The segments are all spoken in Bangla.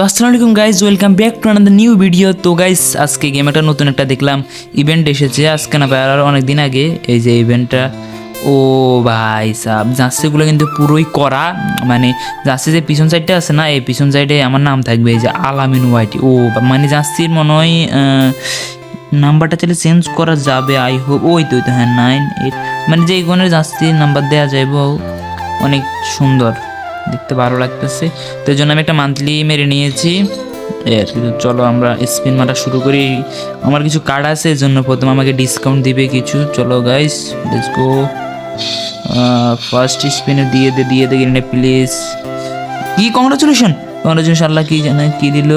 আসসালামু আলাইকুম guys, welcome back to another new video. তো গাইজ আজকে গেম একটা নতুন একটা দেখলাম ইভেন্ট এসেছে আজকে না ভাই, আর অনেক দিন আগে এই যে ইভেন্টটা। ও ভাই সাব, জার্সিগুলো কিন্তু পুরোই করা, মানে জার্সি যে পিছন সাইডটা আছে না, এই পিছন সাইডে আমার নাম থাকবে এই যে আলামিন ওয়াইটি। ও মানে জার্সির মনে হয় নাম্বারটা চাইলে চেঞ্জ করা যাবে, আই হোপ। ওই তো হ্যাঁ 9 8, মানে যে কোনো জার্সির নাম্বার দেওয়া যাইব। অনেক সুন্দর দেখতে, ভালো লাগতেছে। তো এই জন্য আমি একটা মান্থলি মেরে নিয়েছি আর কি। চলো আমরা স্পিন মারা শুরু করি। আমার কিছু কার্ড আছে, এর জন্য প্রথম আমাকে ডিসকাউন্ট দিবে কিছু। চলো গাইস লেটস গো। ফার্স্ট স্পিনে দিয়ে দে গ্রেনেড প্লিজ। কি কংগ্রাচুলেশন আল্লাহ, কি জানে কি দিল,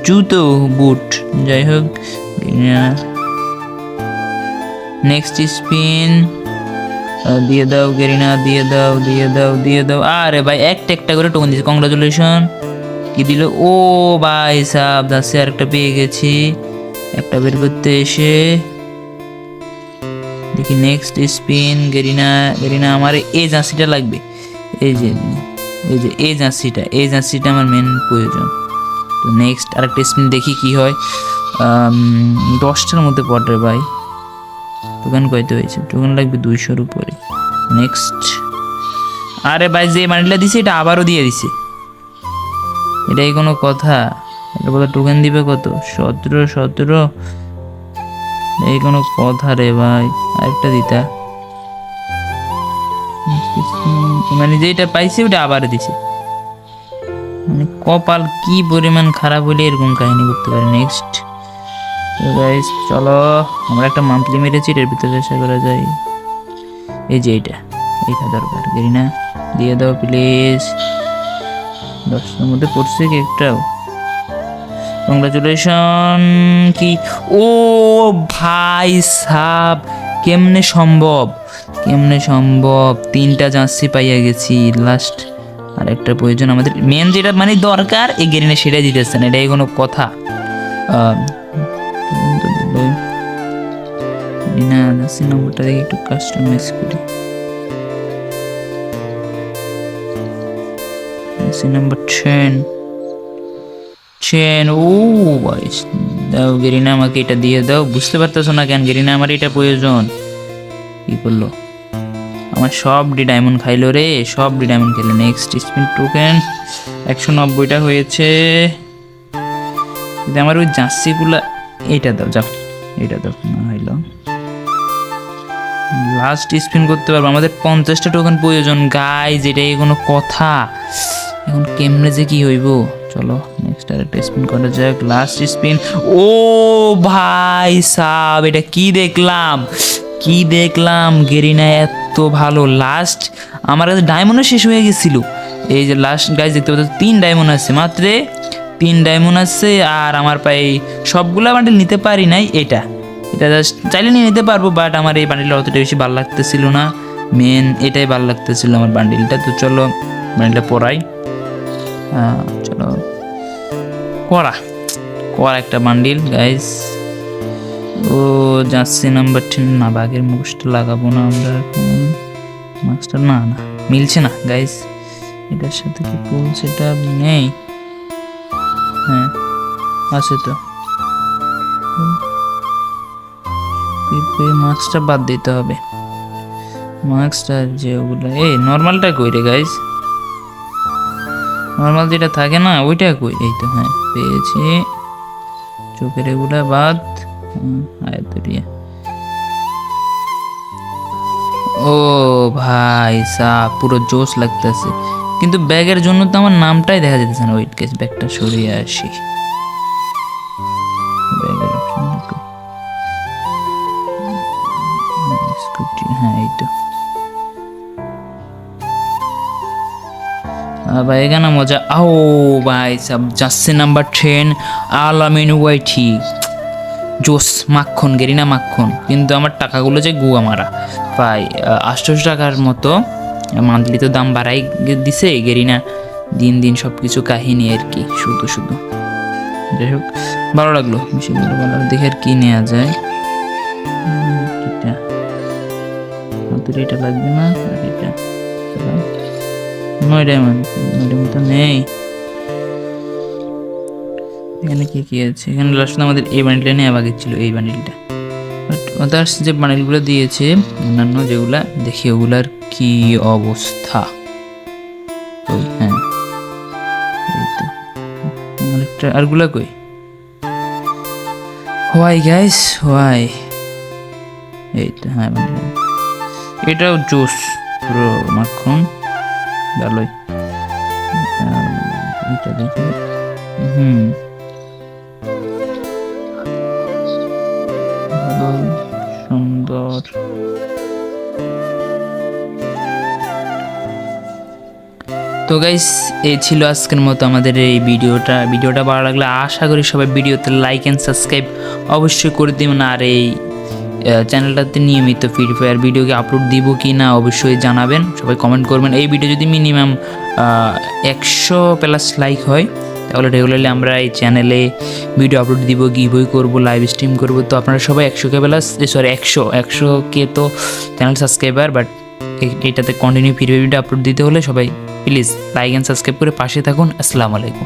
জুতো বুট, যাই হোক। নেক্সট স্পিন দিয়ে দাও গেরিনা, দিয়ে দাও। আরে ভাই একটা করে টোকন দিয়েছে, কংগ্রাচুলেশন। কি দিল? ও ভাই সাব, দাসে আরেকটা পেয়ে গেছি। একটা বের করতে এসে দেখি নেক্সট স্পিন। গেরিনা আমার এই জার্সিটা লাগবে, এই যে এই জার্সিটা আমার মেন প্রয়োজন। তো নেক্সট আরেকটা স্পিন দেখি কি হয়। 10টার মধ্যে পড়ে ভাই। টোকেন কয়তে হয়েছে? টোকেন লাগবে 200-র উপরে। নেক্সট। আরে ভাই যে মানিটা দিছে এটা আবারও দিয়ে দিছে, এটাই কোনো কথা? এটা বলে টোকেন দিবে কত? 17। এই কোনো কথা রে ভাই, আরেকটা দিতা। মানে যেটা পাইছে ওটা আবার দিছে, মানে কপাল কি পরিমাণ খারাপ হলে এরকম কাহিনী করতে পারে। নেক্সট গাইস চলো, আমরা একটা মান্থলি মেরেছি, এর ভিতরে আশা করা যায় এই যে এইটা দরকার। গেরিনা দিয়ে দাও প্লিজ। 10টার মধ্যে পড়ছে কি একটাও? কংগ্রাচুলেশন। কি? ও ভাই সাব, কেমনে সম্ভব 3টা জার্সি পাইয়া গেছি। লাস্ট আর একটা প্রয়োজন আমাদের, মেন যেটা মানে দরকার, এই গেরিনা সেটাই দিতেছে না, এটাই কোনো কথা? না জার্সি নম্বরটা দেখি একটু কাস্টমাইজ করি। Jersey number 10। ও ভাই দাও গেরিনা, আমাকে এটা দিয়ে দাও। বুঝতে পারতেছো না কেন গেরিনা, আমার এটা প্রয়োজন। কি করলো? আমার সব ডায়মন্ড খাইলো রে, খাইলো। নেক্সট স্পিন টোকেন 190টা হয়েছে। আমার ওই জার্সিগুলা এইটা দাও, যাও এটা দাও না হইলো। লাস্ট স্পিন করতে পারবো, আমাদের 50টা টোকেন প্রয়োজন গাইজ, এটাই কোনো কথা? এখন কেমনে যে কি হইব। চলো নেক্সট আরেকটা স্পিন করা যাক। Last spin. ও ভাই সাব, এটা কি দেখলাম গেরিনা এত ভালো। লাস্ট আমার কাছে ডায়মন্ডও শেষ হয়ে গেছিল। এই যে লাস্ট গাইজ দেখতে পাচ্ছ 3 ডায়মন্ড আছে, মাত্র 3 ডায়মন্ড আছে। আর আমার প্রায় সবগুলা বান্ডিল নিতে পারি নাই। এটা জাস্ট চাইলে নিয়ে নিতে পারবো, বাট আমার এই বান্ডিলটা অতটা বেশি ভালো লাগতেছিল না। মেন এটাই ভালো লাগতেছিল আমার বান্ডিলটা। তো চলো বান্ডিলটা পরাই। চলো করা একটা বান্ডিল গাইস। ও জার্সি নাম্বার 10 না, বাঘের মুখটা লাগাবো না আমরা এখন। মাস্টার না মিলছে না গাইস, এটার সাথে কি ফুল সেটা নেই? হ্যাঁ আছে তো, মাস্কটা বাদ দিতে হবে। মাস্কটা যে ওগুলো, এই নর্মালটা কই রে গাইস? নর্মাল যেটা থাকে না ওইটা কই? এই তো, হ্যাঁ পেয়েছি। চোখের এগুলা বাদ। ও ভাই সাহ, পুরো জোশ লাগতেছে, কিন্তু ব্যাগের জন্য তো আমার নামটাই দেখা যেতেছে না। ওয়েট কেস, ব্যাগটা সরিয়ে আসি। ব্যাগের অপশন, হ্যাঁ এই তো ভাই, এখানে মজা। ও ভাই সাব, জার্সি নাম্বার 10 আলামিন ওয়াইটি, জোস মাখন, গেরিনা মাখন। কিন্তু আমার টাকাগুলো যে গুয়া মারা, প্রায় 800 টাকার মতো। মান্থলি তো দাম বাড়াই দিছে গেরিনা, দিন সব কিছু কাহিনী আর কি, শুধু যাই হোক ভালো লাগলো বিষয়গুলো। ভালো দেখে আর কি নেওয়া যায়। এটা লাগবে না, এটা 9 ডায়মন্ড তো নেই। এখানে কি আছে? এখানে লাস্ট আমাদের এই বান্ডিলটা নেওয়া বাকি ছিল, এই বান্ডিলটা। বাট আদার্স যে বান্ডিলগুলো দিয়েছে অন্যান্য যেগুলা, দেখি ওগুলার কি অবস্থা। ওই হ্যাঁ, এই তো আমার একটা আরগুলা কই? Why guys why? এই তো হ্যাঁ, এটাও জুস পুরো মাখন, ভালোই। এটা দেখি, সুন্দর। তো গাইস, এই ছিল আজকের মতো আমাদের এই ভিডিওটা ভালো লাগলে আশা করি সবাই ভিডিওতে লাইক অ্যান্ড সাবস্ক্রাইব অবশ্যই করে দিবেন। আর এই চ্যানেলটাতে নিয়মিত ফ্রি ফায়ার ভিডিও কি আপলোড দিব কি না অবশ্যই জানাবেন, সবাই কমেন্ট করবেন। এই ভিডিও যদি মিনিমাম 100+ লাইক হয় তাহলে রেগুলারলি আমরা এই চ্যানেলে ভিডিও আপলোড দিব, গিভওয়ে করব, লাইভ স্ট্রিম করব। তো আপনারা সবাই 100K তো চ্যানেল সাবস্ক্রাইবার, বাট এটাতে কন্টিনিউ ফ্রি ভিডিও আপলোড দিতে হলে সবাই প্লিজ লাইক অ্যান্ড সাবস্ক্রাইব করে পাশে থাকুন। আসসালামু আলাইকুম।